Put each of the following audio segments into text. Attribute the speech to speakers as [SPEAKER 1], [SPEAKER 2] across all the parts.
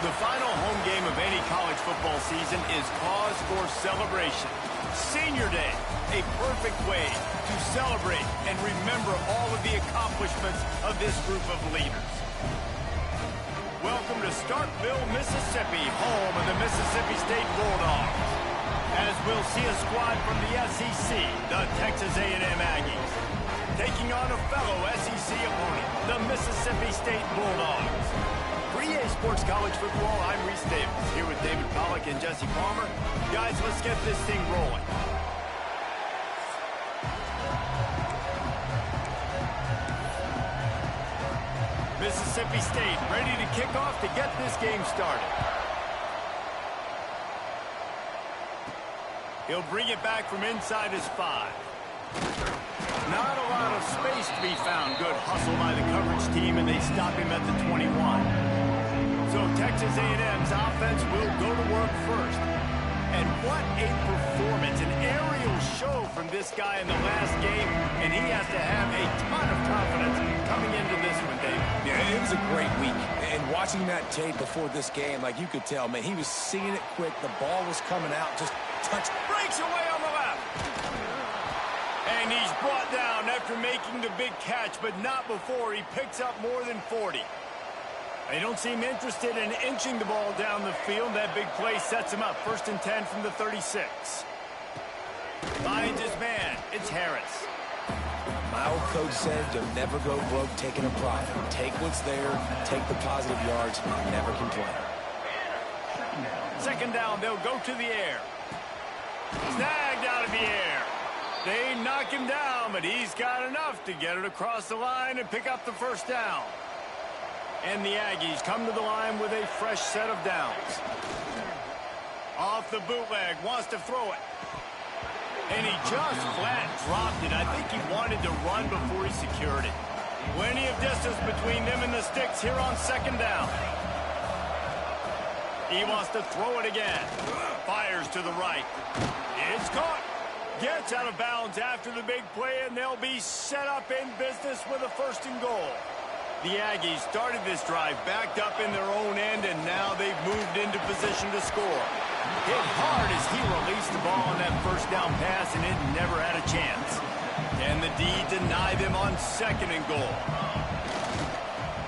[SPEAKER 1] The final home game of any college football season is cause for celebration. Senior Day, a perfect way to celebrate and remember all of the accomplishments of this group of leaders. Welcome to Starkville, Mississippi, home of the Mississippi State Bulldogs. As we'll see a squad from the SEC, the Texas A&M Aggies, taking on a fellow SEC opponent, the Mississippi State Bulldogs. For EA Sports College Football, I'm Reese Davis, here with David Pollack and Jesse Palmer. Guys, let's get this thing rolling. Mississippi State ready to kick off to get this game started. He'll bring it back from inside his 5. Not a lot of space to be found. Good hustle by the coverage team, and they stop him at the 21. So Texas A&M's offense will go to work first. And what a performance, an aerial show from this guy in the last game, and he has to have a ton of confidence coming into this one, Dave.
[SPEAKER 2] Yeah, it was a great week. And watching that tape before this game, like you could tell, man, he was seeing it quick. The ball was coming out, just touch.
[SPEAKER 1] Breaks away on the left. And he's brought down after making the big catch, but not before he picks up more than 40. They don't seem interested in inching the ball down the field. That big play sets him up. 1st and 10 from the 36. Finds his man. It's Harris.
[SPEAKER 2] My old coach said you'll never go broke taking a profit. Take what's there, take the positive yards, never complain.
[SPEAKER 1] 2nd down, they'll go to the air. Snagged out of the air. They knock him down, but he's got enough to get it across the line and pick up the 1st down. And the Aggies come to the line with a fresh set of downs. Off the bootleg, wants to throw it. And he just flat dropped it. I think he wanted to run before he secured it. Plenty of distance between them and the sticks here on 2nd down. He wants to throw it again. Fires to the right. It's caught. Gets out of bounds after the big play, and they'll be set up in business with a 1st and goal. The Aggies started this drive backed up in their own end, and now they've moved into position to score. Hit hard as he released the ball on that 1st down pass, and it never had a chance. And the D deny them on 2nd and goal.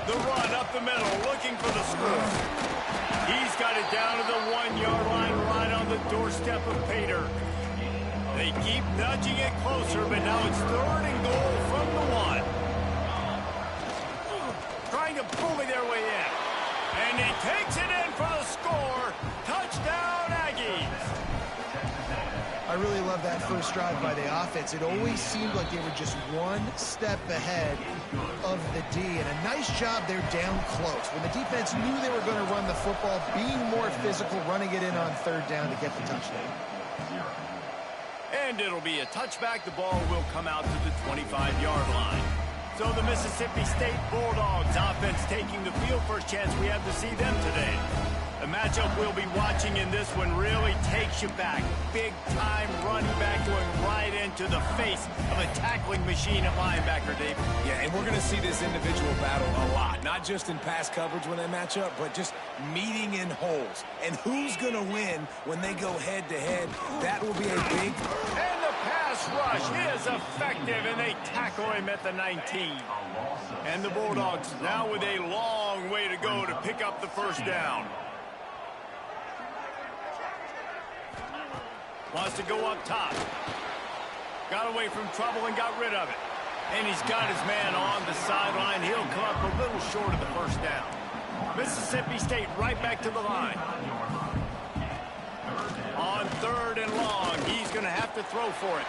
[SPEAKER 1] The run up the middle, looking for the score. He's got it down to the 1-yard line, right on the doorstep of Pater. They keep nudging it closer, but now it's 3rd and goal from the 1. Trying to bully their way in. And he takes it in for the score. Touchdown, Aggies.
[SPEAKER 3] I really love that first drive by the offense. It always seemed like they were just one step ahead of the D. And a nice job there down close. When the defense knew they were going to run the football, being more physical, running it in on 3rd down to get the touchdown.
[SPEAKER 1] And it'll be a touchback. The ball will come out to the 25-yard line. So the Mississippi State Bulldogs offense taking the field. First chance we have to see them today. The matchup we'll be watching in this one really takes you back. Big-time running back going right into the face of a tackling machine at linebacker, Dave.
[SPEAKER 2] Yeah, and we're going to see this individual battle a lot. Not just in pass coverage when they match up, but just meeting in holes. And who's going to win when they go head-to-head? That will be a big...
[SPEAKER 1] And the pass rush is effective, and they tackle him at the 19. And the Bulldogs now with a long way to go to pick up the 1st down. Wants to go up top. Got away from trouble and got rid of it. And he's got his man on the sideline. He'll come up a little short of the 1st down. Mississippi State right back to the line. On 3rd and long, he's going to have to throw for it.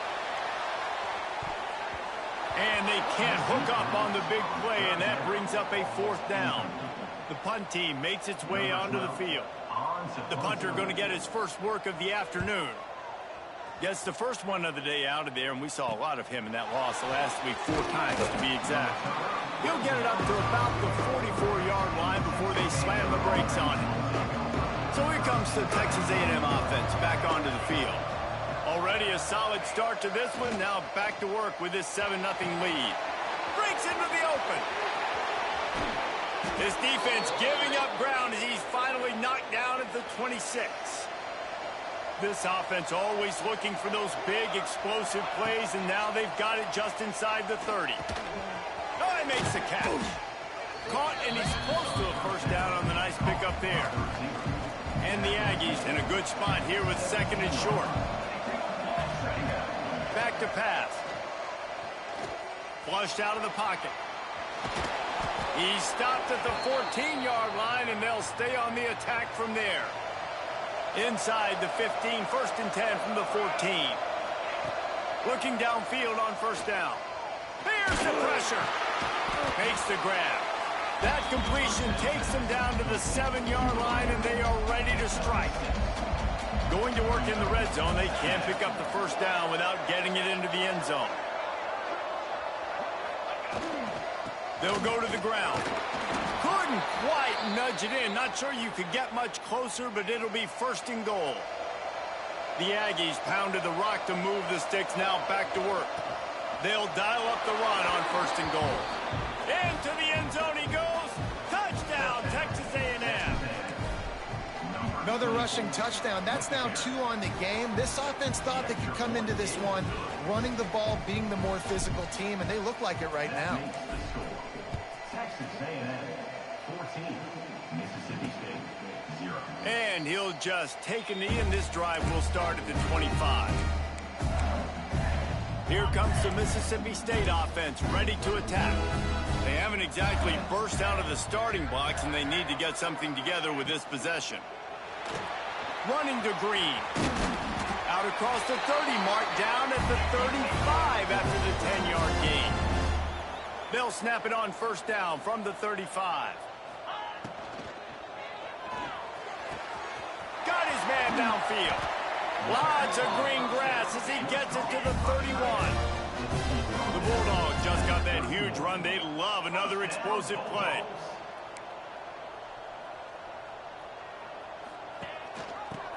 [SPEAKER 1] And they can't hook up on the big play, and that brings up a 4th down. The punt team makes its way onto the field. The punter going to get his first work of the afternoon. Gets the first one of the day out of there, and we saw a lot of him in that loss last week, 4 times to be exact. He'll get it up to about the 44-yard line before they slam the brakes on him. So here comes the Texas A&M offense back onto the field. Already a solid start to this one. Now back to work with this 7-0 lead. Breaks into the open. This defense giving up ground as he's finally knocked down at the 26. This offense always looking for those big, explosive plays, and now they've got it just inside the 30. Oh, he makes the catch. Caught, and he's close to a first down on the nice pickup there. And the Aggies in a good spot here with second and short. Back to pass. Flushed out of the pocket. He stopped at the 14-yard line, and they'll stay on the attack from there. Inside the 15, first and 10 from the 14. Looking downfield on first down. Here's the pressure. Makes the grab. That completion takes them down to the 7-yard line, and they are ready to strike. Going to work in the red zone, they can't pick up the first down without getting it into the end zone. They'll go to the ground. Couldn't quite nudge it in. Not sure you could get much closer, but it'll be first and goal. The Aggies pounded the rock to move the sticks, now back to work. They'll dial up the run on first and goal. Into the end zone he goes. Touchdown, Texas A&M.
[SPEAKER 3] Another rushing touchdown. That's now 2 on the game. This offense thought they could come into this one running the ball, being the more physical team, and they look like it right now.
[SPEAKER 4] Texas A&M 14, Mississippi State 0.
[SPEAKER 1] And he'll just take a knee, and this drive will start at the 25. Here comes the Mississippi State offense, ready to attack. They haven't exactly burst out of the starting blocks, and they need to get something together with this possession. Running to Green. Out across the 30 mark, down at the 35 after the 10-yard gain. They'll snap it on first down from the 35. Got his man downfield. Lots of green grass as he gets it to the 31. The Bulldogs just got that huge run. They love another explosive play.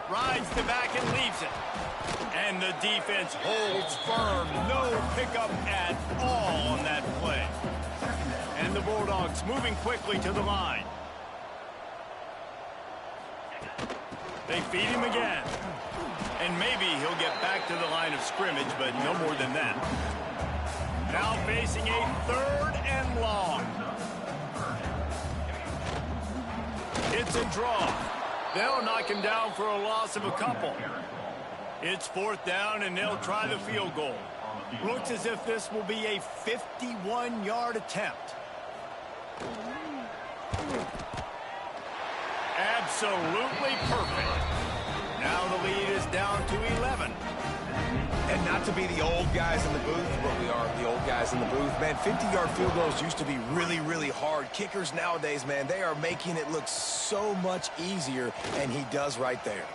[SPEAKER 1] Rides the back and leaves it. And the defense holds firm. No pickup at all on that play. And the Bulldogs moving quickly to the line. They feed him again. And maybe he'll get back to the line of scrimmage, but no more than that. Now facing a 3rd and long. It's a draw. They'll knock him down for a loss of a couple. It's 4th down, and they'll try the field goal. Looks as if this will be a 51-yard attempt. Absolutely perfect. Now the lead is down to 11.
[SPEAKER 2] And not to be the old guys in the booth, but we are the old guys in the booth. Man, 50-yard field goals used to be really, really hard. Kickers nowadays, man, they are making it look so much easier, and he does right there.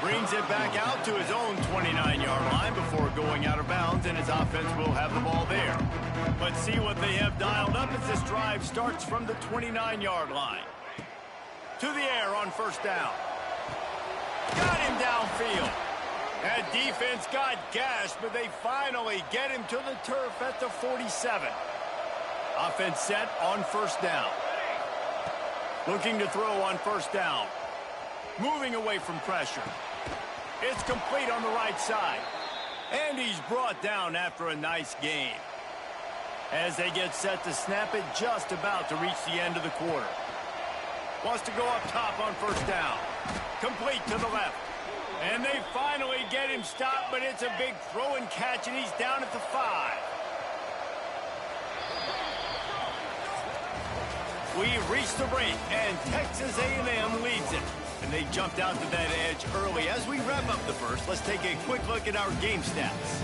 [SPEAKER 1] Brings it back out to his own 29-yard line before going out of bounds, and his offense will have the ball there. Let's see what they have dialed up as this drive starts from the 29-yard line. To the air on first down. Got him downfield. That defense got gashed, but they finally get him to the turf at the 47. Offense set on first down. Looking to throw on first down. Moving away from pressure. It's complete on the right side. And he's brought down after a nice gain. As they get set to snap it, just about to reach the end of the quarter. Wants to go up top on first down. Complete to the left. And they finally get him stopped, but it's a big throw and catch, and he's down at the 5. We've reached the break, and Texas A&M leads it. And they jumped out to that edge early. As we wrap up the first, let's take a quick look at our game stats.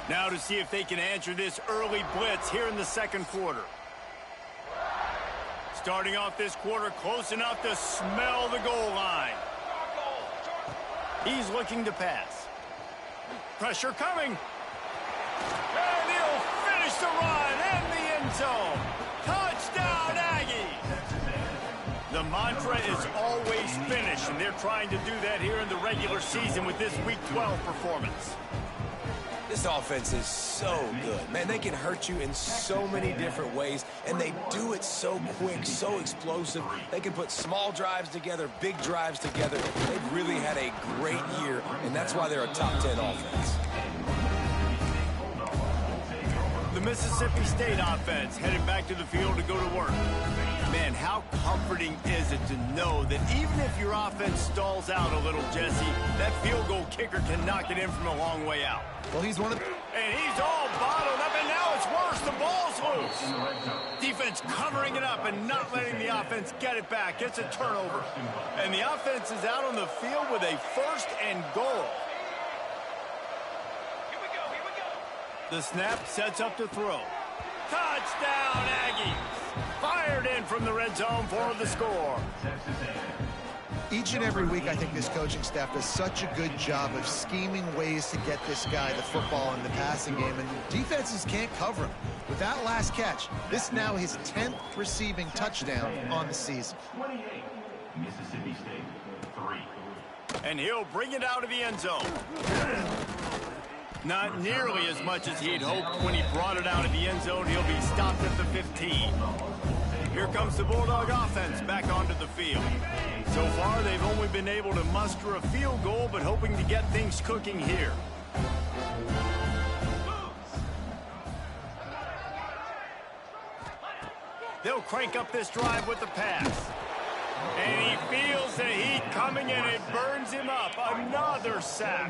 [SPEAKER 1] Now to see if they can answer this early blitz here in the second quarter. Starting off this quarter close enough to smell the goal line. He's looking to pass. Pressure coming. And he'll finish the run in the end zone. Touchdown, Aggies. The mantra is always finish, and they're trying to do that here in the regular season with this Week 12 performance.
[SPEAKER 2] This offense is so good. Man, they can hurt you in so many different ways, and they do it so quick, so explosive. They can put small drives together, big drives together. They've really had a great year, and that's why they're a top 10 offense.
[SPEAKER 1] The Mississippi State offense headed back to the field to go to work. Man, how comforting is it to know that even if your offense stalls out a little, Jesse, that field goal kicker can knock it in from a long way out.
[SPEAKER 3] Well, he's one of the...
[SPEAKER 1] And he's all bottled up, and now it's worse. The ball's loose. Defense covering it up and not letting the offense get it back. It's a turnover. And the offense is out on the field with a 1st and goal. The snap sets up to throw. Touchdown, Aggies! Fired in from the red zone for the score.
[SPEAKER 3] Each and every week, I think this coaching staff does such a good job of scheming ways to get this guy the football in the passing game, and defenses can't cover him. With that last catch, this is now his 10th receiving touchdown on the season.
[SPEAKER 4] 28, Mississippi State, 3.
[SPEAKER 1] And he'll bring it out of the end zone. Not nearly as much as he'd hoped when he brought it out of the end zone. He'll be stopped at the 15. Here comes the Bulldog offense back onto the field. So far, they've only been able to muster a field goal, but hoping to get things cooking here. They'll crank up this drive with the pass. And he feels the heat coming, and it burns him up. Another sack.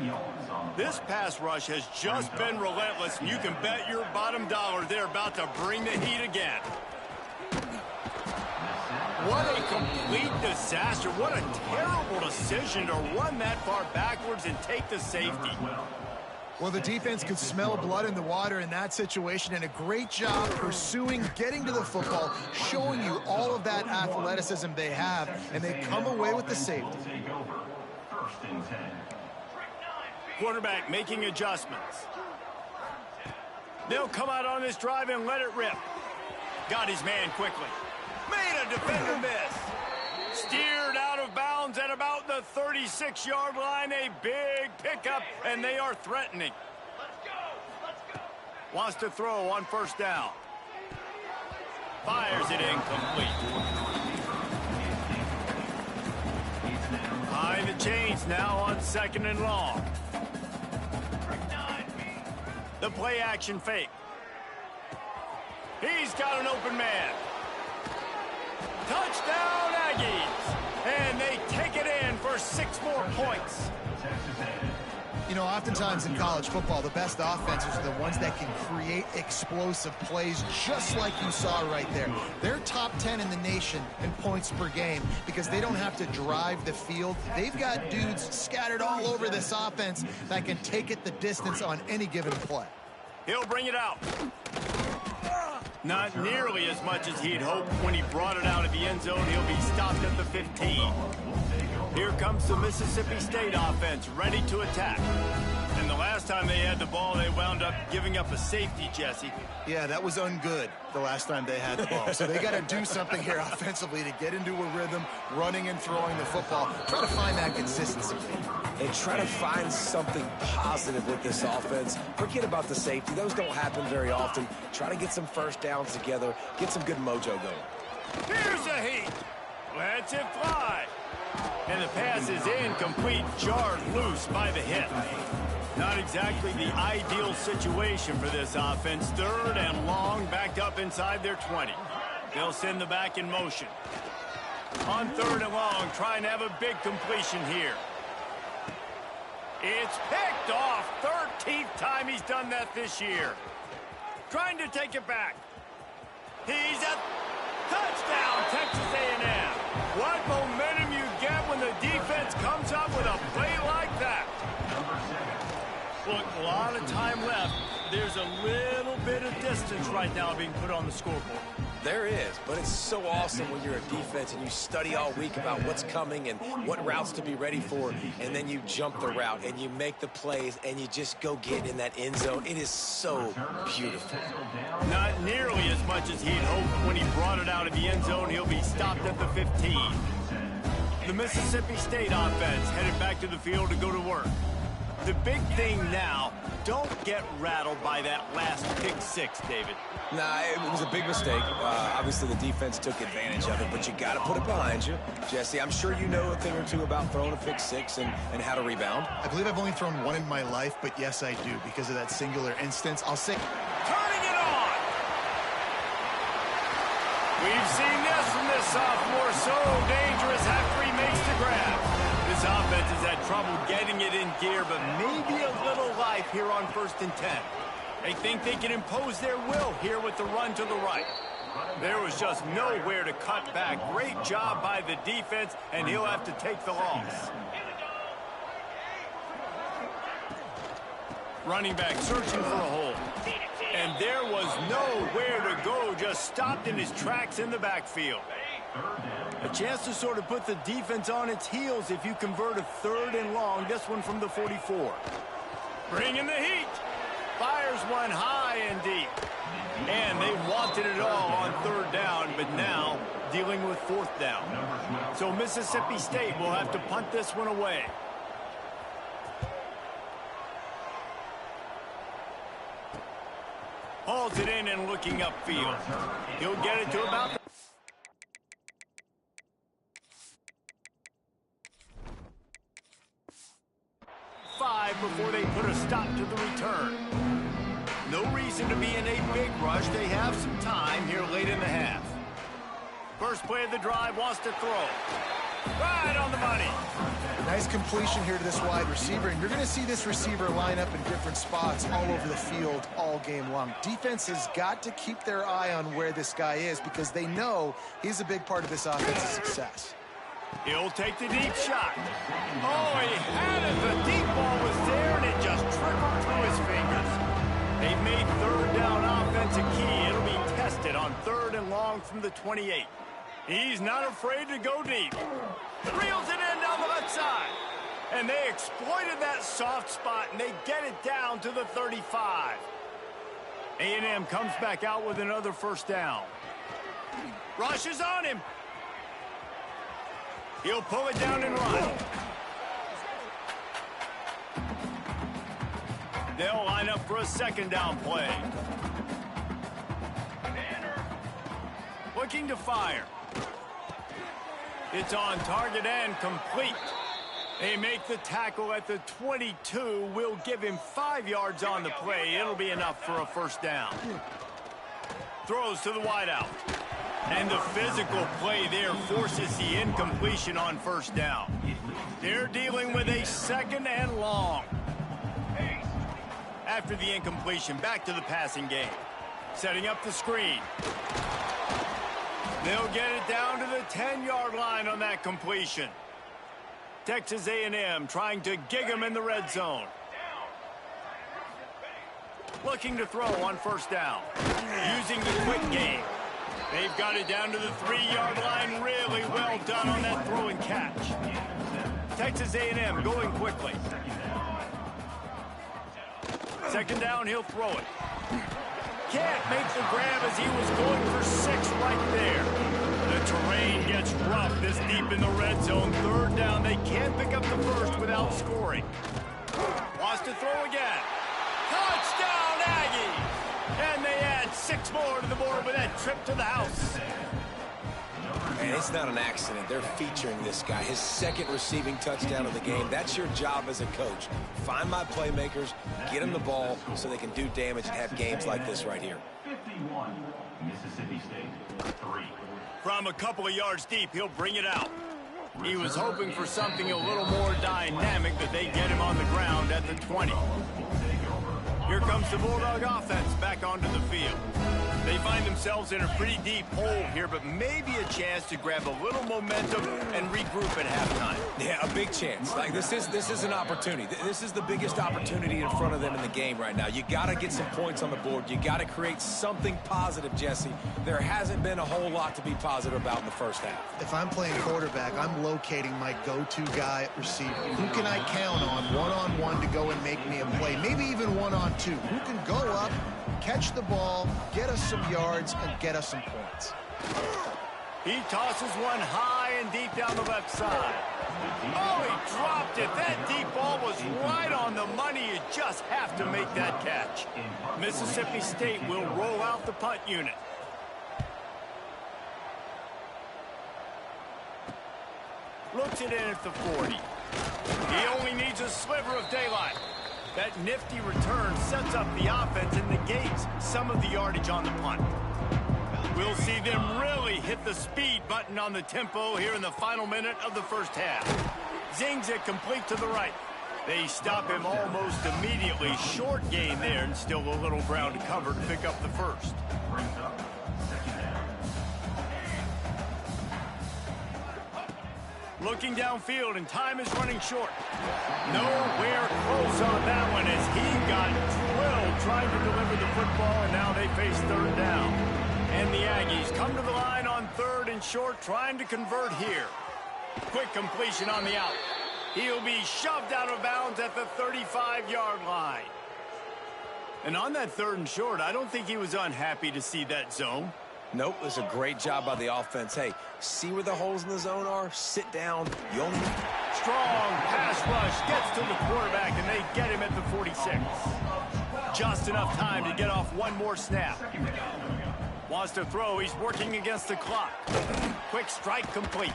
[SPEAKER 1] This pass rush has just been relentless, and you can bet your bottom dollar they're about to bring the heat again. What a complete disaster. What a terrible decision to run that far backwards and take the safety.
[SPEAKER 3] Well, the defense could smell blood in the water in that situation, and a great job pursuing, getting to the football, showing you all of that athleticism they have, and they come away with the safety.
[SPEAKER 1] Quarterback making adjustments. They'll come out on this drive and let it rip. Got his man quickly. Made a defender miss. Steered out of bounds at about the 36-yard line. A big pickup, and they are threatening. Wants to throw on 1st down. Fires it incomplete. Behind the chains now on 2nd and long. The play action fake. He's got an open man. Touchdown, Aggies! And they take it in for 6 more points.
[SPEAKER 3] You know, oftentimes in college football, the best offenses are the ones that can create explosive plays, just like you saw right there. They're top 10 in the nation in points per game because they don't have to drive the field. They've got dudes scattered all over this offense that can take it the distance on any given play.
[SPEAKER 1] He'll bring it out. Not nearly as much as he'd hoped when he brought it out of the end zone. He'll be stopped at the 15. Here comes the Mississippi State offense, ready to attack. And the last time they had the ball, they wound up giving up a safety, Jesse.
[SPEAKER 3] Yeah, that was ungood the last time they had the ball. So they got to do something here offensively to get into a rhythm, running and throwing the football. Try to find that consistency.
[SPEAKER 2] And try to find something positive with this offense. Forget about the safety. Those don't happen very often. Try to get some 1st downs together. Get some good mojo going.
[SPEAKER 1] Here's a heat. Lets it fly. And the pass is incomplete, jarred loose by the hip. Not exactly the ideal situation for this offense. 3rd and long, backed up inside their 20. They'll send the back in motion. On 3rd and long, trying to have a big completion here. It's picked off. 13th time he's done that this year. Trying to take it back. He's a touchdown, Texas A&M. What momentum you get when the defense comes up with a play like that. Look, a lot of time left. There's a little bit of distance right now being put on the scoreboard.
[SPEAKER 2] There is, but it's so awesome when you're a defense and you study all week about what's coming and what routes to be ready for, and then you jump the route and you make the plays and you just go get in that end zone. It is so beautiful.
[SPEAKER 1] Not nearly as much as he'd hoped when he brought it out of the end zone. He'll be stopped at the 15. The Mississippi State offense headed back to the field to go to work. The big thing now, don't get rattled by that last pick six, David.
[SPEAKER 2] Nah, it was a big mistake. Obviously, the defense took advantage of it, but you got to put it behind you. Jesse, I'm sure you know a thing or two about throwing a pick six and how to rebound.
[SPEAKER 3] I believe I've only thrown one in my life, but yes, I do, because of that singular instance. I'll say...
[SPEAKER 1] Turning it on! We've seen this from this sophomore, so dangerous after he makes the grab. This offense has had trouble getting it in gear, but maybe a little life here on 1st and 10. They think they can impose their will here with the run to the right. There was just nowhere to cut back. Great job by the defense, and he'll have to take the loss. Running back searching for a hole. And there was nowhere to go, just stopped in his tracks in the backfield. A chance to sort of put the defense on its heels if you convert a 3rd and long, this one from the 44. Bringing the heat. Fires one high and deep. And they wanted it all on 3rd down, but now dealing with 4th down. So Mississippi State will have to punt this one away. Hauls it in and looking upfield. He'll get it to about the 5 before they put a stop to the return. No reason to be in a big rush. They have some time here late in the half. First play of the drive, wants to throw. Right on the money.
[SPEAKER 3] Nice completion here to this wide receiver, and you're going to see this receiver line up in different spots all over the field all game long. Defense has got to keep their eye on where this guy is because they know he's a big part of this offense's success.
[SPEAKER 1] He'll take the deep shot. Oh, he had it. The deep ball was there, and it just trickled through his fingers. They've made 3rd down offense a key. It'll be tested on 3rd and long from the 28. He's not afraid to go deep. Reels it in down the left side. And they exploited that soft spot, and they get it down to the 35. A&M comes back out with another 1st down. Rushes on him. He'll pull it down and run. They'll line up for a 2nd down play. Looking to fire. It's on target and complete. They make the tackle at the 22. Will give him 5 yards on the play. It'll be enough for a 1st down. Throws to the wideout. And the physical play there forces the incompletion on 1st down. They're dealing with a 2nd and long. After the incompletion, back to the passing game. Setting up the screen. They'll get it down to the 10-yard line on that completion. Texas A&M trying to gig him in the red zone. Looking to throw on 1st down. Using the quick game. They've got it down to the 3-yard line. Really well done on that throw and catch. Texas A&M going quickly. 2nd down, he'll throw it. Can't make the grab as he was going for 6 right there. The terrain gets rough this deep in the red zone. 3rd down, they can't pick up the 1st without scoring. Wants to throw again. Touchdown, Aggies! And they add 6 more to the board with that trip to the house.
[SPEAKER 2] And it's not an accident. They're featuring this guy. His 2nd receiving touchdown of the game. That's your job as a coach. Find my playmakers, get them the ball so they can do damage and have games like this right here.
[SPEAKER 4] 51, Mississippi State, 3.
[SPEAKER 1] From a couple of yards deep, he'll bring it out. He was hoping for something a little more dynamic, but they get him on the ground at the 20. Here comes the Bulldog offense back onto the field. They find themselves in a pretty deep hole here, but maybe a chance to grab a little momentum and regroup at halftime.
[SPEAKER 2] Yeah, a big chance. Like this is an opportunity. This is the biggest opportunity in front of them in the game right now. You got to get some points on the board. You got to create something positive, Jesse. There hasn't been a whole lot to be positive about in the first half.
[SPEAKER 3] If I'm playing quarterback, I'm locating my go-to guy at receiver. Who can I count on one-on-one to go and make me a play? Maybe even one-on-two. Who can go up, catch the ball, get us some yards, and get us some points?
[SPEAKER 1] He tosses one high and deep down the left side. Oh, he dropped it. That deep ball was right on the money. You just have to make that catch. Mississippi State will roll out the punt unit. Looks it in at the 40. He only needs a sliver of daylight. That nifty return sets up the offense and negates some of the yardage on the punt. We'll see them really hit the speed button on the tempo here in the final minute of the first half. Zings it complete to the right. They stop him almost immediately. Short gain there and still a little ground to cover to pick up the first. Looking downfield, and time is running short. Nowhere close on that one as he got drilled trying to deliver the football, and now they face third down. And the Aggies come to the line on third and short, trying to convert here. Quick completion on the out. He'll be shoved out of bounds at the 35-yard line. And on that third and short, I don't think he was unhappy to see that zone.
[SPEAKER 2] Nope, it was a great job by the offense. Hey, see where the holes in the zone are? Sit down. You only...
[SPEAKER 1] Strong pass rush gets to the quarterback, and they get him at the 46. Just enough time to get off one more snap. Wants to throw. He's working against the clock. Quick strike complete.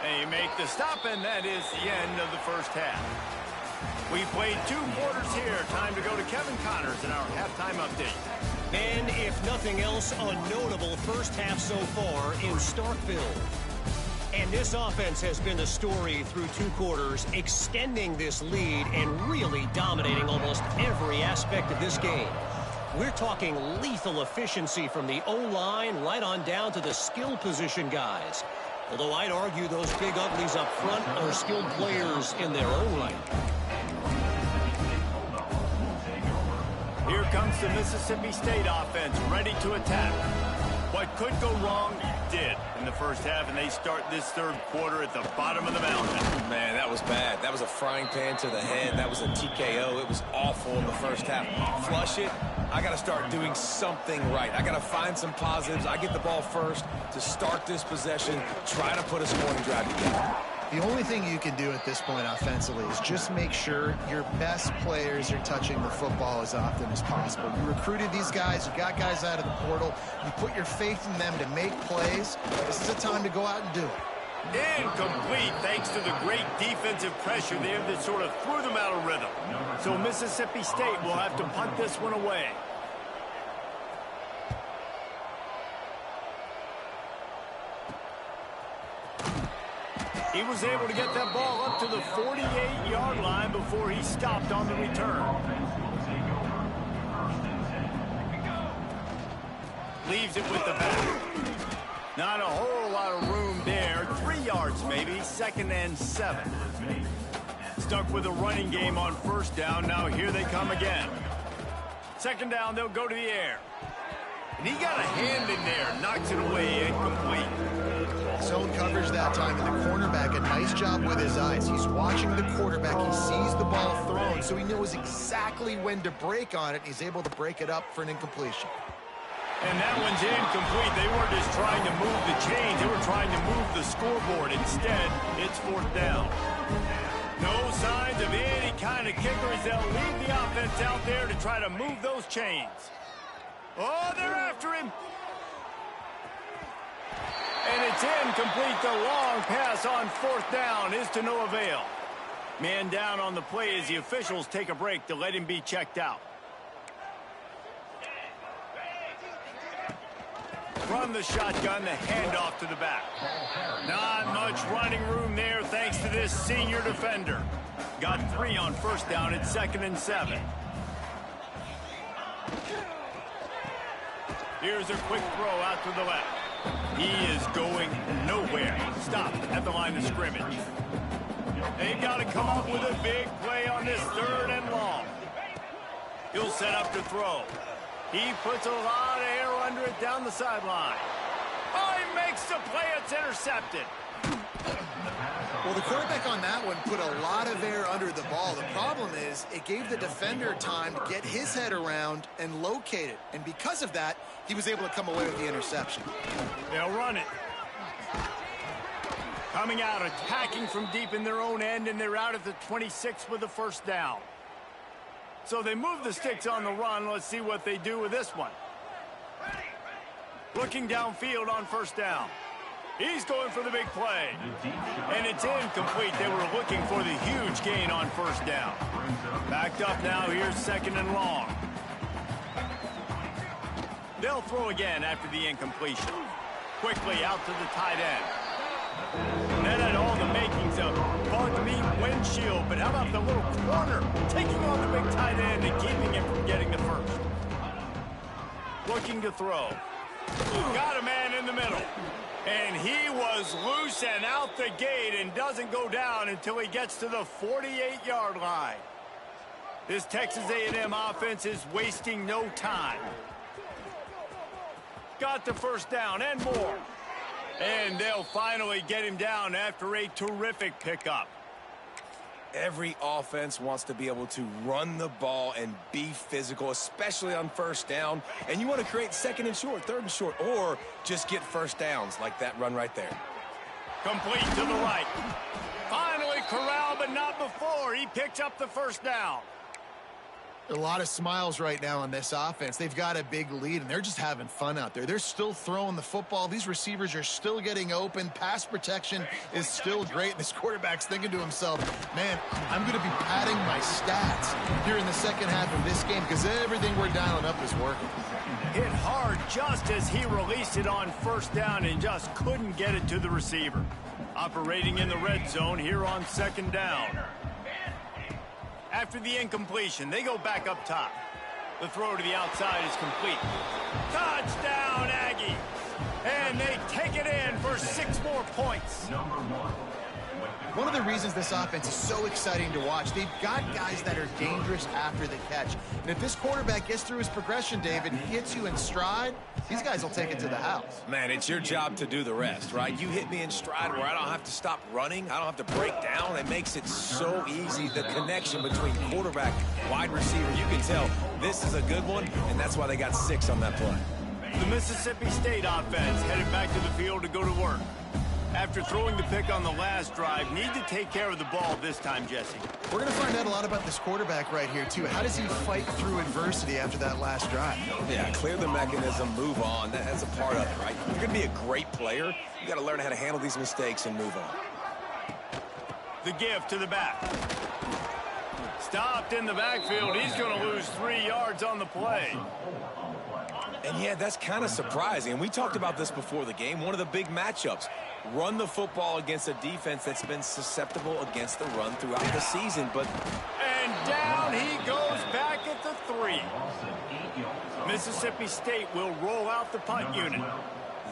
[SPEAKER 1] They make the stop, and that is the end of the first half. We played 2 quarters here. Time to go to Kevin Connors in our halftime update.
[SPEAKER 5] And if nothing else, a notable first half so far in Starkville. And this offense has been the story through 2 quarters, extending this lead and really dominating almost every aspect of this game. We're talking lethal efficiency from the O-line right on down to the skill position guys. Although I'd argue those big uglies up front are skilled players in their own right.
[SPEAKER 1] Here comes the Mississippi State offense, ready to attack. What could go wrong did in the first half, and they start this third quarter at the bottom of the mountain.
[SPEAKER 2] Man, that was bad. That was a frying pan to the head. That was a TKO. It was awful in the first half. Flush it. I got to start doing something right. I got to find some positives. I get the ball first to start this possession, try to put a scoring drive together.
[SPEAKER 3] The only thing you can do at this point offensively is just make sure your best players are touching the football as often as possible. You recruited these guys, you got guys out of the portal, you put your faith in them to make plays. This is a time to go out and do it.
[SPEAKER 1] Incomplete thanks to the great defensive pressure there that sort of threw them out of rhythm. So Mississippi State will have to punt this one away. He was able to get that ball up to the 48-yard line before he stopped on the return. Leaves it with the back. Not a whole lot of room there. 3 yards maybe, 2nd and 7. Stuck with a running game on first down. Now here they come again. 2nd down, they'll go to the air. And he got a hand in there, knocks it away, incomplete.
[SPEAKER 3] Zone coverage that time, and the cornerback, a nice job with his eyes. He's watching the quarterback. He sees the ball thrown, so he knows exactly when to break on it. He's able to break it up for an incompletion.
[SPEAKER 1] And that one's incomplete. They weren't just trying to move the chains. They were trying to move the scoreboard. Instead, it's 4th down. No signs of any kind of kickers. They'll leave the offense out there to try to move those chains. Oh, they're after him. And it's incomplete. The long pass on 4th down is to no avail. Man down on the play as the officials take a break to let him be checked out. From the shotgun, the handoff to the back. Not much running room there thanks to this senior defender. Got 3 on 1st down at 2nd and 7. Here's a quick throw out to the left. He is going nowhere. Stop at the line of scrimmage. They've got to come up with a big play on this 3rd and long. He'll set up to throw. He puts a lot of air under it down the sideline. Oh, he makes the play. It's intercepted.
[SPEAKER 3] Well, the quarterback on that one put a lot of air under the ball. The problem is it gave the defender time to get his head around and locate it. And because of that, he was able to come away with the interception.
[SPEAKER 1] They'll run it. Coming out, attacking from deep in their own end, and they're out at the 26 with the 1st down. So they move the sticks on the run. Let's see what they do with this one. Looking downfield on 1st down. He's going for the big play. And it's incomplete. They were looking for the huge gain on 1st down. Backed up now. Here's 2nd and long. They'll throw again after the incompletion. Quickly out to the tight end. That had all the makings of bug meat windshield, but how about the little corner taking on the big tight end and keeping him from getting the 1st? Looking to throw. Got a man in the middle. And he was loose and out the gate and doesn't go down until he gets to the 48-yard line. This Texas A&M offense is wasting no time. Got the 1st down and more. And they'll finally get him down after a terrific pickup.
[SPEAKER 2] Every offense wants to be able to run the ball and be physical, especially on 1st down. And you want to create 2nd and short, 3rd and short, or just get 1st downs like that run right there.
[SPEAKER 1] Complete to the right. Finally corralled, but not before. He picks up the 1st down.
[SPEAKER 3] A lot of smiles right now on this offense. They've got a big lead, and they're just having fun out there. They're still throwing the football. These receivers are still getting open. Pass protection is still great. This quarterback's thinking to himself, man, I'm going to be padding my stats here in the 2nd half of this game because everything we're dialing up is working.
[SPEAKER 1] Hit hard just as he released it on 1st down and just couldn't get it to the receiver. Operating in the red zone here on 2nd down. After the incompletion, they go back up top. The throw to the outside is complete. Touchdown, Aggie! And they take it in for 6 more points.
[SPEAKER 3] One of the reasons this offense is so exciting to watch, they've got guys that are dangerous after the catch. And if this quarterback gets through his progression, David, he hits you in stride, these guys will take it to the house.
[SPEAKER 2] Man, it's your job to do the rest, right? You hit me in stride where I don't have to stop running. I don't have to break down. It makes it so easy. The connection between quarterback, wide receiver, you can tell this is a good one, and that's why they got 6 on that play.
[SPEAKER 1] The Mississippi State offense headed back to the field to go to work. After throwing the pick on the last drive, need to take care of the ball this time, Jesse.
[SPEAKER 3] We're going to find out a lot about this quarterback right here, too. How does he fight through adversity after that last drive?
[SPEAKER 2] Yeah, clear the mechanism, move on. That's a part of it, right? If you're going to be a great player, you got to learn how to handle these mistakes and move on.
[SPEAKER 1] The give to the back. Stopped in the backfield. He's going to lose 3 yards on the play.
[SPEAKER 2] And yeah, that's kind of surprising. And we talked about this before the game. One of the big matchups. Run the football against a defense that's been susceptible against the run throughout the season.
[SPEAKER 1] And down he goes back at the 3. Mississippi State will roll out the punt unit.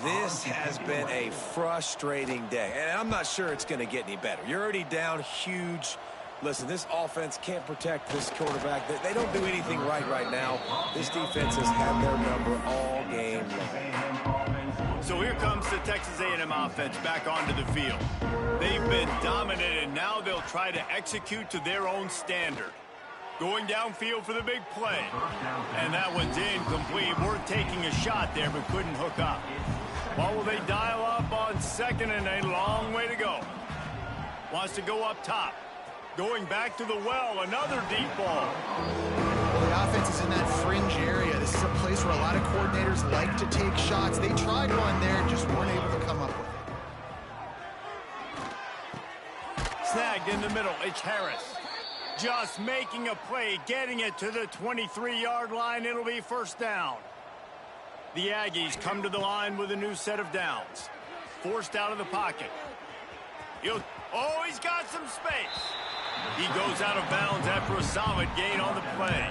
[SPEAKER 2] This has been a frustrating day. And I'm not sure it's going to get any better. You're already down huge. Listen, this offense can't protect this quarterback. They don't do anything right now. This defense has had their number all game long.
[SPEAKER 1] So here comes the Texas A&M offense back onto the field. They've been dominant, and now they'll try to execute to their own standard. Going downfield for the big play. And that one's incomplete. Worth taking a shot there, but couldn't hook up. What will they dial up on 2nd and a long way to go? Wants to go up top. Going back to the well, another deep ball.
[SPEAKER 3] Well, the offense is in that fringe area. This is a place where a lot of coordinators like to take shots. They tried one there, just weren't able to come up with it.
[SPEAKER 1] Snagged in the middle, it's Harris. Just making a play, getting it to the 23-yard line. It'll be 1st down. The Aggies come to the line with a new set of downs. Forced out of the pocket. He's got some space. He goes out of bounds after a solid gain on the play.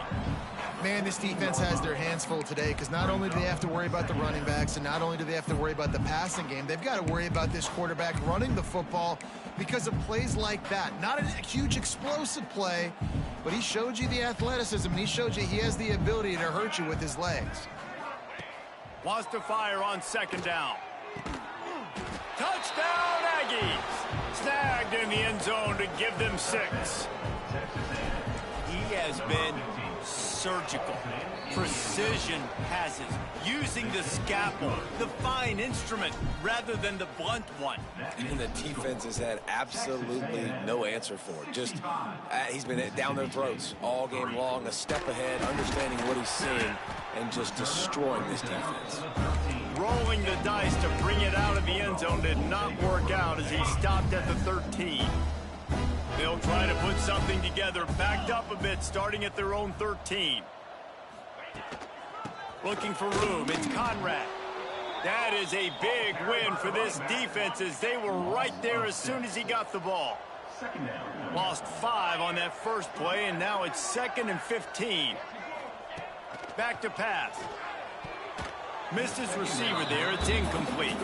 [SPEAKER 3] man, this defense has their hands full today because not only do they have to worry about the running backs and not only do they have to worry about the passing game, they've got to worry about this quarterback running the football because of plays like that. Not a huge explosive play, but he showed you the athleticism, and he showed you he has the ability to hurt you with his legs.
[SPEAKER 1] Wants to fire on second down. Touchdown, Aggies! Snagged in the end zone to give them 6. He has been surgical. Precision passes, using the scalpel, the fine instrument, rather than the blunt one.
[SPEAKER 2] And the defense has had absolutely no answer for it. Just, he's been down their throats all game long, a step ahead, understanding what he's seeing, and just destroying this defense.
[SPEAKER 1] Rolling the dice to bring it out of the end zone did not work out as he stopped at the 13. They'll try to put something together, backed up a bit, starting at their own 13. Looking for room, it's Conrad. That is a big win for this defense as they were right there as soon as he got the ball. Lost 5 on that first play, and now it's 2nd and 15. Back to pass. Missed his receiver there, it's incomplete.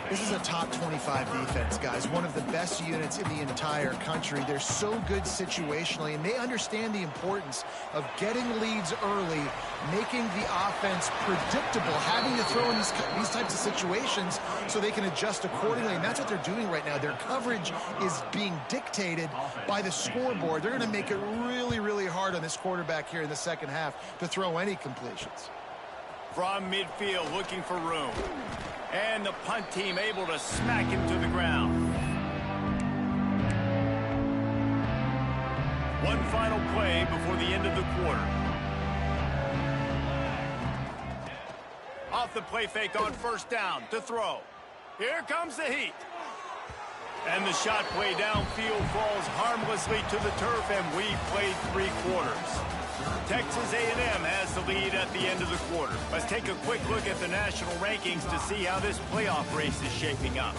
[SPEAKER 3] This is a top 25 defense, guys. One of the best units in the entire country. They're so good situationally, and they understand the importance of getting leads early, making the offense predictable, having to throw in these types of situations so they can adjust accordingly, and that's what they're doing right now. Their coverage is being dictated by the scoreboard. They're going to make it really, really hard on this quarterback here in the second half to throw any completions.
[SPEAKER 1] From midfield, looking for room. And the punt team able to smack him to the ground. One final play before the end of the quarter. Off the play fake on first down to throw. Here comes the heat. And the shot play downfield falls harmlessly to the turf, and we played 3 quarters. Texas A&M has the lead at the end of the quarter. Let's take a quick look at the national rankings to see how this playoff race is shaping up.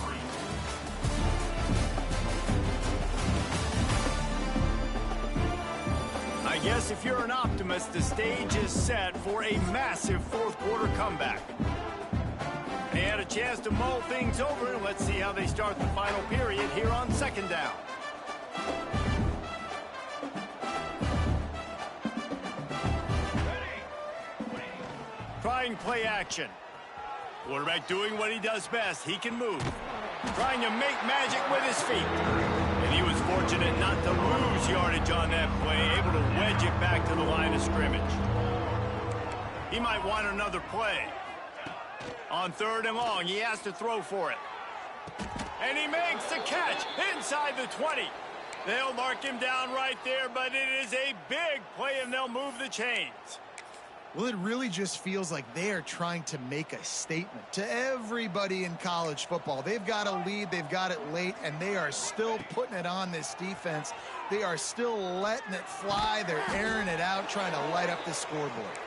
[SPEAKER 1] I guess if you're an optimist, the stage is set for a massive fourth quarter comeback. They had a chance to mull things over. Let's see how they start the final period here on second down. Trying play action. Quarterback doing what he does best. He can move. Trying to make magic with his feet. And he was fortunate not to lose yardage on that play, able to wedge it back to the line of scrimmage. He might want another play. On 3rd and long, he has to throw for it. And he makes the catch inside the 20. They'll mark him down right there, but it is a big play, and they'll move the chains.
[SPEAKER 3] Well, it really just feels like they are trying to make a statement to everybody in college football. They've got a lead, they've got it late, and they are still putting it on this defense. They are still letting it fly. They're airing it out, trying to light up the scoreboard.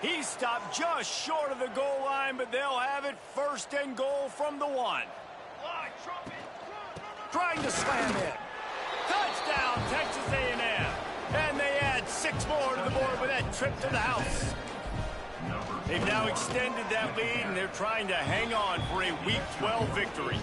[SPEAKER 1] He stopped just short of the goal line, but they'll have it 1st and goal from the 1. Trying to slam in. Touchdown, Texas A&M. And they add 6 more to the board with that trip to the house. They've now extended that lead, and they're trying to hang on for a Week 12 victory.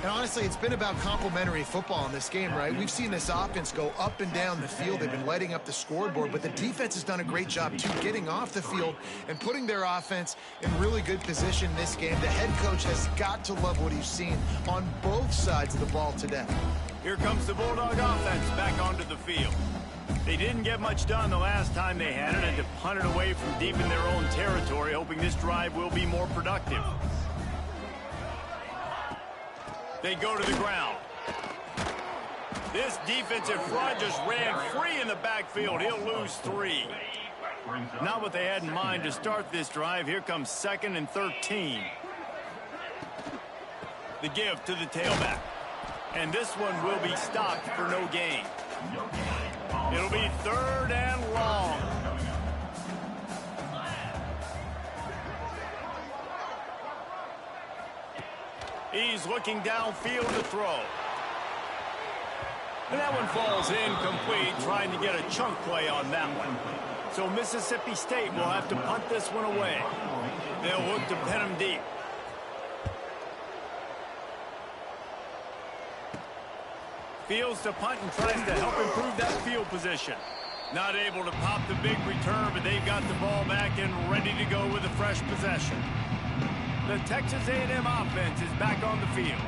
[SPEAKER 3] And honestly, it's been about complementary football in this game, right? We've seen this offense go up and down the field. They've been lighting up the scoreboard, but the defense has done a great job, too, getting off the field and putting their offense in really good position in this game. The head coach has got to love what he's seen on both sides of the ball today.
[SPEAKER 1] Here comes the Bulldog offense back onto the field. They didn't get much done the last time they had it, and to punt it away from deep in their own territory, hoping this drive will be more productive. They go to the ground. This defensive front just ran free in the backfield. He'll lose 3. Not what they had in mind to start this drive. Here comes 2nd and 13. The give to the tailback. And this one will be stopped for no gain. It'll be 3rd and long. He's looking downfield to throw. And that one falls incomplete, trying to get a chunk play on that one. So Mississippi State will have to punt this one away. They'll look to pin him deep. Fields to punt and tries to help improve that field position. Not able to pop the big return, but they've got the ball back and ready to go with a fresh possession. The Texas A&M offense is back on the field.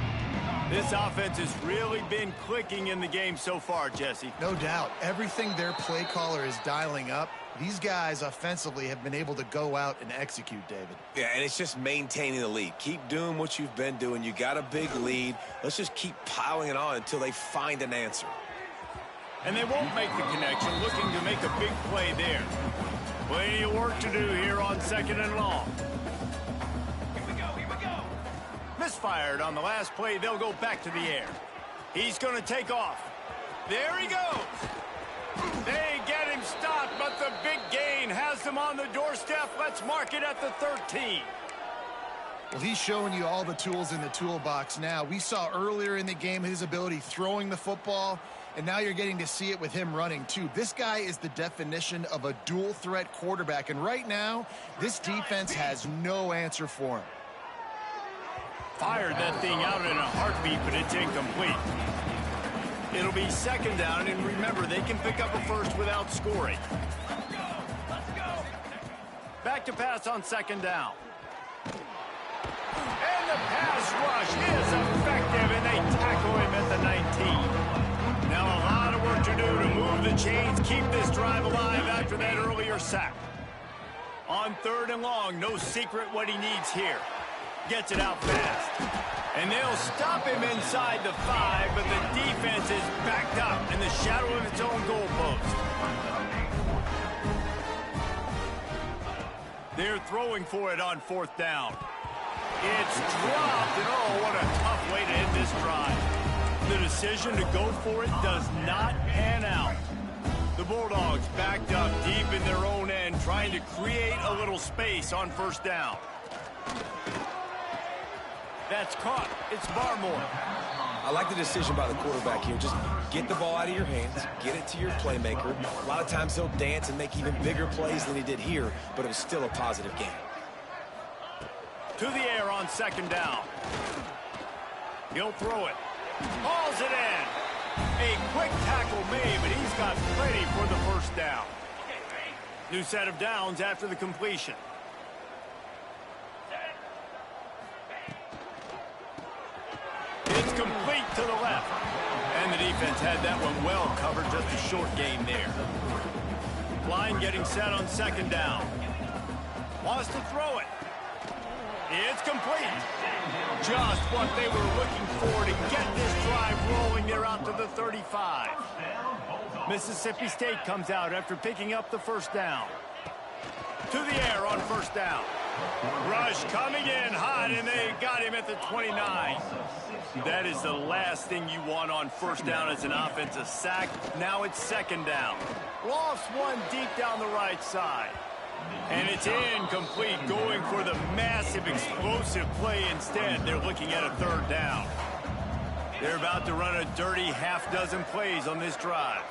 [SPEAKER 1] This offense has really been clicking in the game so far, Jesse.
[SPEAKER 3] No doubt. Everything their play caller is dialing up, these guys offensively have been able to go out and execute, David.
[SPEAKER 2] Yeah, and it's just maintaining the lead. Keep doing what you've been doing. You got a big lead. Let's just keep piling it on until they find an answer.
[SPEAKER 1] And they won't make the connection, looking to make a big play there. Plenty of work to do here on 2nd and long.
[SPEAKER 2] Here we go.
[SPEAKER 1] Misfired on the last play. They'll go back to the air. He's going to take off. There he goes. They get him stopped, but the big gain has them on the doorstep. Let's mark it at the 13.
[SPEAKER 3] Well, he's showing you all the tools in the toolbox now. We saw earlier in the game his ability throwing the football, and now you're getting to see it with him running, too. This guy is the definition of a dual-threat quarterback, and right now, this defense has no answer for him.
[SPEAKER 1] Fired that thing out in a heartbeat, but it's incomplete. It'll be 2nd down, and remember, they can pick up a first without scoring.
[SPEAKER 2] Let's go.
[SPEAKER 1] Back to pass on 2nd down. And the pass rush is effective, and they tackle him at the 19. Now a lot of work to do to move the chains, keep this drive alive after that earlier sack. On 3rd and long, no secret what he needs here. Gets it out fast. And they'll stop him inside the 5, but the defense is backed up in the shadow of its own goalpost. They're throwing for it on 4th down. It's dropped, and oh, what a tough way to end this drive. The decision to go for it does not pan out. The Bulldogs backed up deep in their own end, trying to create a little space on 1st down. That's caught. It's Barmore.
[SPEAKER 2] I like the decision by the quarterback here. Just get the ball out of your hands, get it to your playmaker. A lot of times he'll dance and make even bigger plays than he did here, but it was still a positive game.
[SPEAKER 1] To the air on 2nd down. He'll throw it. Hauls it in. A quick tackle made, but he's got plenty for the 1st down. New set of downs after the completion. It's complete to the left. And the defense had that one well covered, just a short game there. Line getting set on 2nd down. Wants to throw it. It's complete. Just what they were looking for to get this drive rolling. They're out to the 35. Mississippi State comes out after picking up the 1st down. To the air on 1st down. Rush coming in hot, and they got him at the 29. That is the last thing you want on 1st down as an offensive sack. Now it's 2nd down. Lofts one deep down the right side. And it's incomplete, going for the massive explosive play instead. They're looking at a 3rd down. They're about to run a dirty half-dozen plays on this drive.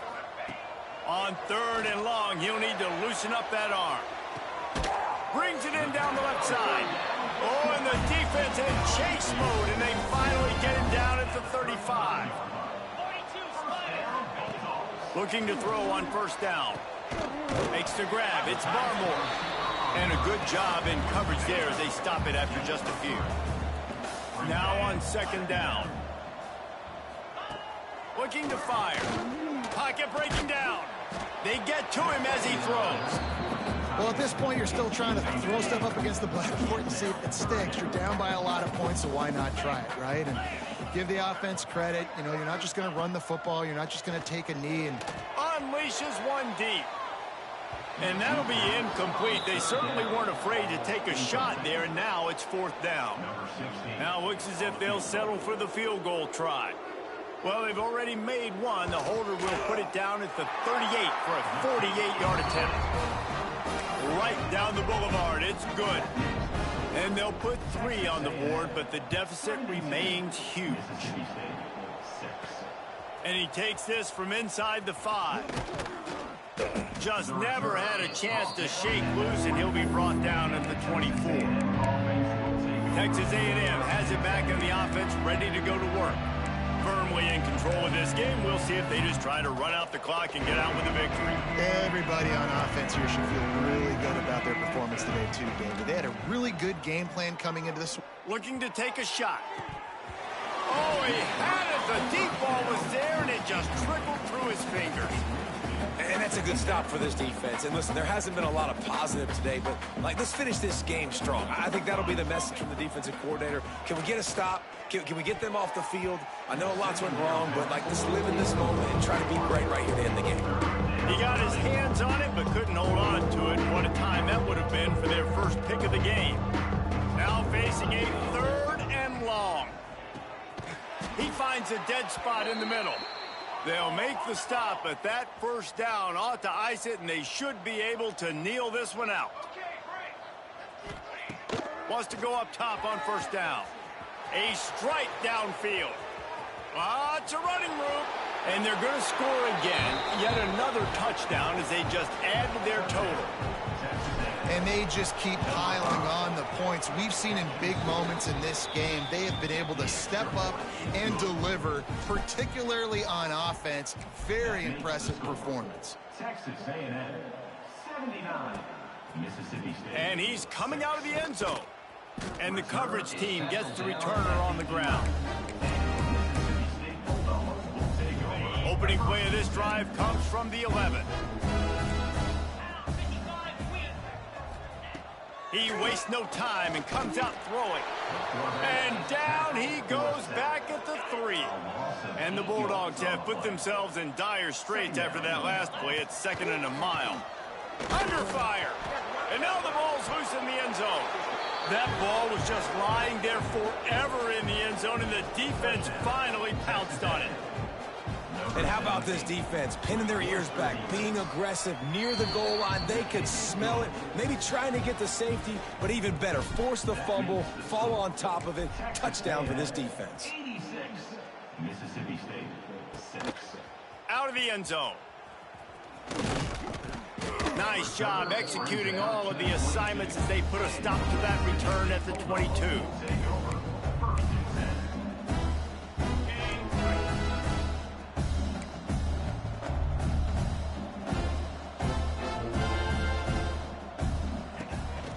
[SPEAKER 1] On 3rd and long, he'll need to loosen up that arm. Brings it in down the left side. Oh, and the defense in chase mode, and they finally get him down at the 35. Looking to throw on 1st down. Makes the grab. It's Barmore. And a good job in coverage there as they stop it after just a few. Now on 2nd down. Looking to fire. Pocket breaking down. They get to him as he throws.
[SPEAKER 3] Well, at this point, you're still trying to throw stuff up against the blackboard and see if it sticks. You're down by a lot of points, so why not try it, right? And give the offense credit. You know, you're not just going to run the football. You're not just going to take a knee and
[SPEAKER 1] unleashes one deep. And that'll be incomplete. They certainly weren't afraid to take a shot there, and now it's 4th down. Now it looks as if they'll settle for the field goal try. Well, they've already made one. The holder will put it down at the 38 for a 48-yard attempt. Right down the boulevard. It's good. And they'll put 3 on the board, but the deficit remains huge. And he takes this from inside the 5. Just never had a chance to shake loose, and he'll be brought down at the 24. Texas A&M has it back in the offense, ready to go to work. Firmly in control of this game. We'll see if they just try to run out the clock and get out with a victory.
[SPEAKER 3] Everybody on offense here should feel really good about their performance today, too, David. They had a really good game plan coming into this.
[SPEAKER 1] Looking to take a shot. Oh, he had it. The deep ball was there, and it just trickled through his fingers.
[SPEAKER 2] And that's a good stop for this defense. And listen, there hasn't been a lot of positive today, but let's finish this game strong. I think that'll be the message from the defensive coordinator. Can we get a stop? Can we get them off the field? I know lots went wrong, but let's live in this moment and try to be great right here to end the game.
[SPEAKER 1] He got his hands on it, but couldn't hold on to it. What a time that would have been for their first pick of the game. Now facing a 3rd and long. He finds a dead spot in the middle. They'll make the stop, but that first down ought to ice it, and they should be able to kneel this one out. Wants to go up top on first down. A strike downfield. Lots of running room. And they're going to score again. Yet another touchdown as they just add to their total.
[SPEAKER 3] And they just keep piling on the points. We've seen in big moments in this game, they have been able to step up and deliver, particularly on offense. Very impressive performance.
[SPEAKER 4] Texas A&M, 79, Mississippi State.
[SPEAKER 1] And he's coming out of the end zone. And the coverage team gets the returner on the ground. Opening play of this drive comes from the 11. He wastes no time and comes out throwing. And down he goes back at the 3. And the Bulldogs have put themselves in dire straits after that last play. It's 2nd and a mile. Under fire. And now the ball's loose in the end zone. That ball was just lying there forever in the end zone, and the defense finally pounced on it.
[SPEAKER 2] And how about this defense? Pinning their ears back, being aggressive near the goal line. They could smell it, maybe trying to get the safety, but even better, force the fumble, follow on top of it. Touchdown for this defense.
[SPEAKER 4] 86, Mississippi State, 6.
[SPEAKER 1] Out of the end zone. Nice job executing all of the assignments as they put a stop to that return at the 22.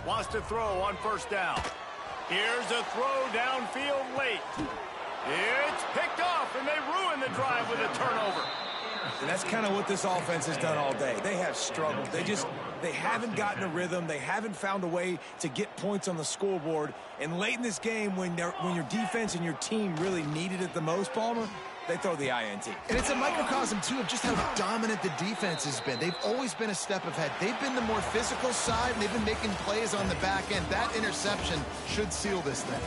[SPEAKER 1] Wants to throw on first down. Here's a throw downfield late. It's picked off, and they ruin the drive with a turnover.
[SPEAKER 2] And that's kind of what this offense has done all day. They have struggled. They haven't gotten a rhythm. They haven't found a way to get points on the scoreboard. And late in this game, when your defense and your team really needed it the most, Palmer, they throw the INT.
[SPEAKER 3] And it's a microcosm, too, of just how dominant the defense has been. They've always been a step ahead. They've been the more physical side, and they've been making plays on the back end. That interception should seal this thing.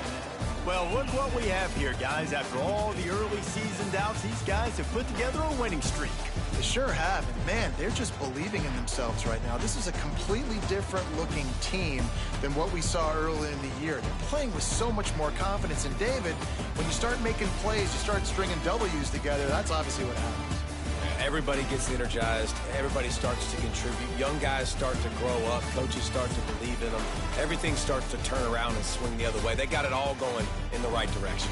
[SPEAKER 1] Well, look what we have here, guys. After all the early season doubts, these guys have put together a winning streak.
[SPEAKER 3] They sure have. And, man, they're just believing in themselves right now. This is a completely different-looking team than what we saw early in the year. They're playing with so much more confidence. And, David, when you start making plays, you start stringing W's together, that's obviously what happens.
[SPEAKER 2] Everybody gets energized. Everybody starts to contribute. Young guys start to grow up. Coaches start to believe in them. Everything starts to turn around and swing the other way. They got it all going in the right direction.